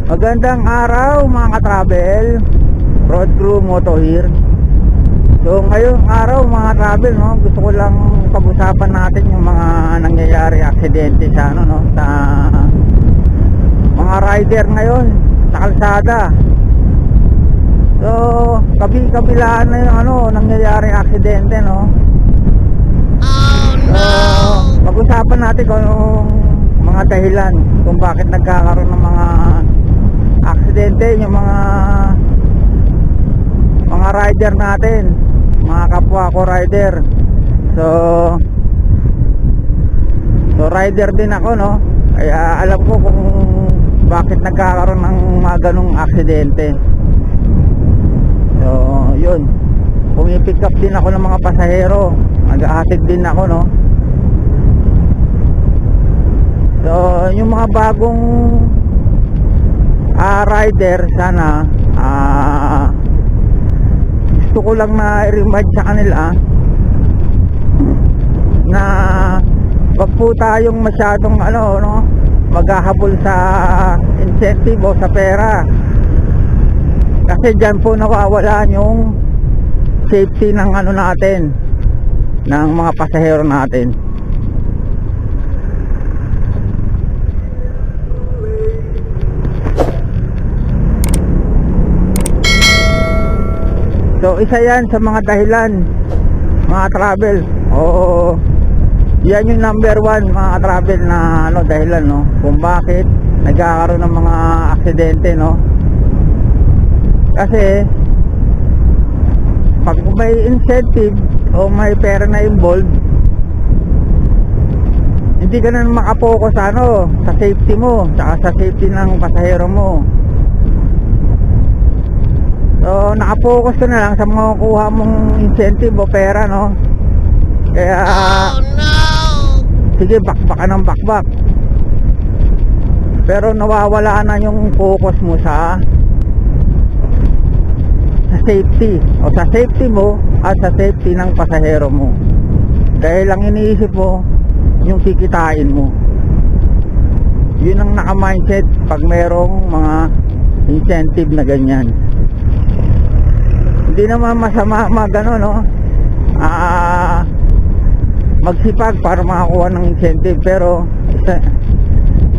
Magandang araw mga ka-travel, Road Crew Moto here. So ngayong araw mga travel, no, gusto ko lang pag-usapan natin yung mga nangyayari aksidente sa sa mga rider ngayon sa kalsada. So kabilaan na yung nangyayari aksidente, no. So pag-usapan natin kung anong mga dahilan kung bakit nagkakaroon ng mga aksidente yung mga rider natin, mga kapwa ko rider. So rider din ako, no, kaya alam ko kung bakit nagkakaroon ng mga ganong aksidente. So yun, pumipick up din ako ng mga pasahero, nag-ahatid din ako, no. So yung mga bagong rider, sana gusto ko lang na i-remind sa kanila na wag po tayong masyadong maghahabol sa incentive o sa pera, kasi dyan po nawawala yung safety ng natin, ng mga pasahero natin. So isa yan sa mga dahilan mga travel. Oo, yan yung number one mga travel na dahilan, no, kung bakit nagkakaroon ng mga aksidente, no. Kasi pag may incentive o may pera na involved, hindi ka na makapokus sa safety mo, saka sa safety ng pasahero mo. So nakapokus ka na lang sa mga kuha mong incentive o pera, no. Kaya sige, bakbaka ng bakbak, pero nawawala na yung focus mo sa safety, o sa safety mo at sa safety ng pasahero mo. Dahil lang iniisip mo yung kikitain mo. Yun ang naka-mindset pag merong mga incentive na ganyan. Hindi naman masama magsipag para makakuha ng incentive, pero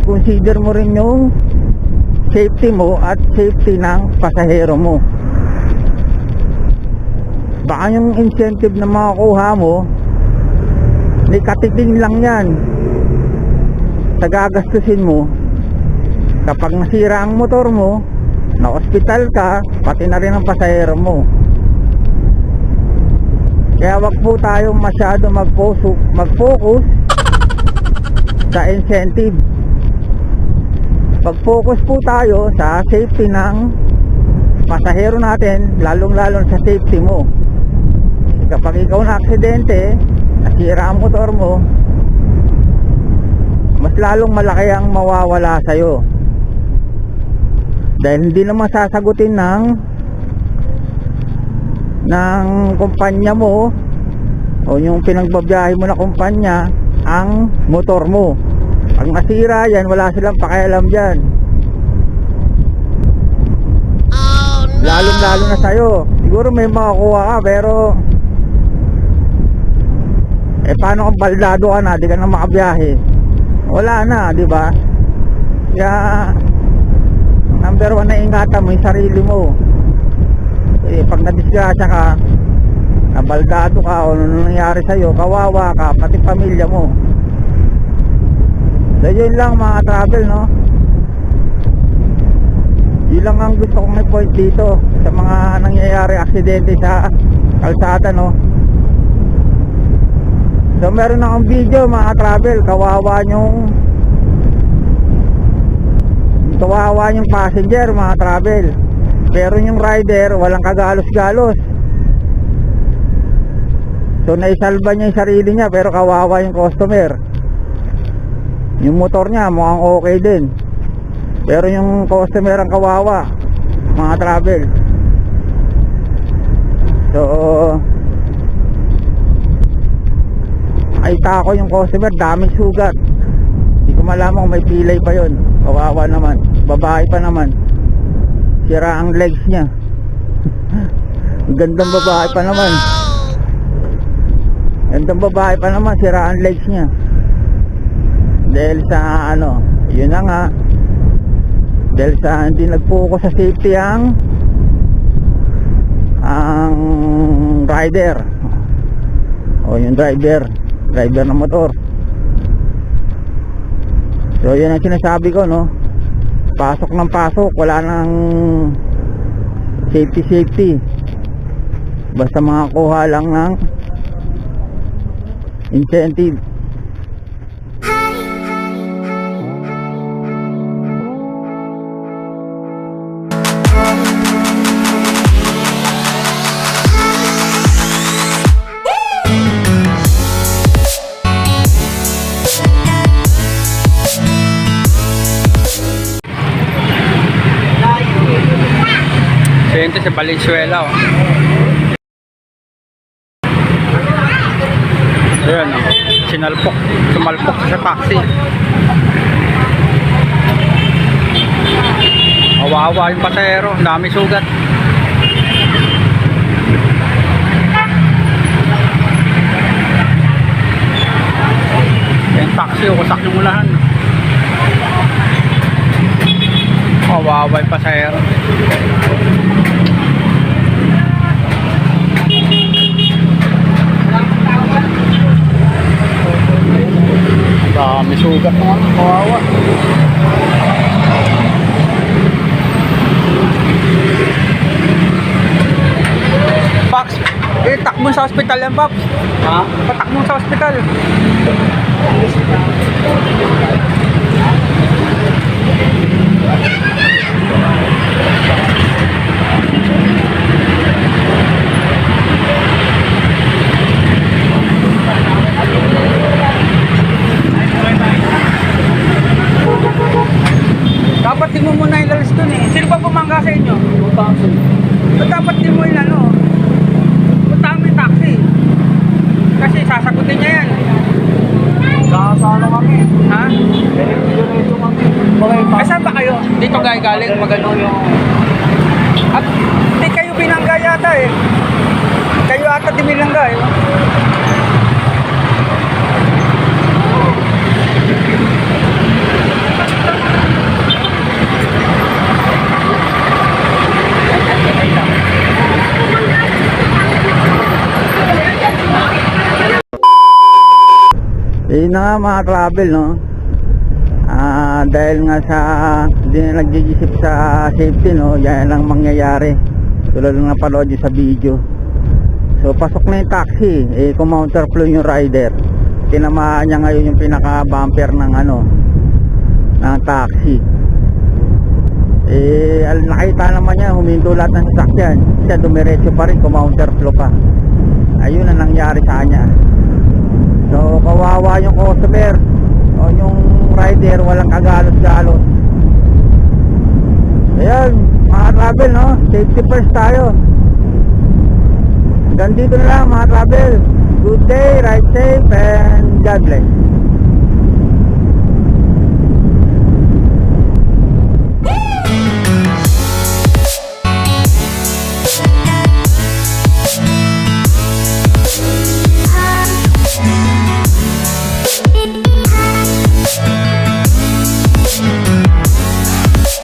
consider mo rin yung safety mo at safety ng pasahero mo. Baka yung incentive na makakuha mo, may katiting lang yan sa gagastusin mo. Kapag nasira ang motor mo, na hospital ka, pati na rin ang pasahero mo. Kaya wag po tayong masyado mag-focus sa incentive. Pag-focus po tayo sa safety ng pasahero natin, lalong-lalo sa safety mo. Kapag ikaw na aksidente, nasira ang motor mo, mas lalong malaki ang mawawala sa'yo. Dahil hindi naman sasagutin ng kumpanya mo o yung pinagbabiyahe mo na kumpanya ang motor mo. Pag nasira yan, wala silang pakialam dyan. Lalong-lalo na sa'yo. Siguro may makakuha ka, pero paano kung baldado ka na, di ka na makabiyahe? Wala na, di ba? Kaya number one na ingatan mo yung sarili mo. Pag nadisgrasya ka, nabaldado ka, o ano nangyari sa'yo, kawawa ka, pati pamilya mo. So yun lang mga travel, no. Yun lang ang gusto kong i-point dito sa mga nangyayari aksidente sa kalsada, no. So meron akong video mga travel, kawawa yung passenger mga travel, pero yung rider walang kagalos-galos. So naisalba niya yung sarili niya, pero kawawa yung customer. Yung motor niya mukhang okay din, pero yung customer ang kawawa mga travel. So ay tako yung customer, daming sugat. Hindi ko malaman kung may pilay pa yon. Kawawa naman, babae pa naman. sira ang legs niya. Gandang babae pa naman. Gandang babae pa naman, sira ang legs niya. Dahil sa ano, yun na nga. Dahil sa hindi nag-focus sa safety ang rider. O yung driver ng motor. So yun ang sinasabi ko, no. Pasok ng pasok, wala nang safety. Basta makakuha lang ng incentive. Ito sa Valenzuela, oh. Ayan, oh. Sumalpok sa taxi. Awawa yung pasahero, ang dami sugat. Yung taxi, wasak yung ulahan. Awawa yung pasahero. Dami sugat naman, kawawa. Pax, takbo sa ospital yan, Paps. Ha? Patakbo sa ospital. Dapat di mo muna ilalis dun eh. Sino ba bumangga sa inyo? Taxi. So, dapat di mo ilano. Punta mo yung taxi. Kasi sasagutin niya yan. Nakasala kami. Ha? Diretso kami. Okay, Saan ba kayo? Dito galing magano yung... At hindi kayo binangga yata eh. Kayo ata di binangga eh. Yun na nga mga travel, no. Dahil nga sa hindi na nag-iisip sa safety, no, yan lang mangyayari. Tulad ng napanood nyo sa video. So pasok na yung taxi, kumounter flow yung rider. Tinamaan niya ngayon yung pinaka bumper ng ng taxi. Nakita naman niya, huminto lahat ng sasakyan. Siya dumiretso pa rin, kumounter flow pa. Ayun ang nangyari sa kanya. So kawawa yung customer o yung rider, walang kagalos-galos. Ayan mga travel, no, safety first tayo. Hanggang dito na lang mga travel. Good day, ride safe, and God bless.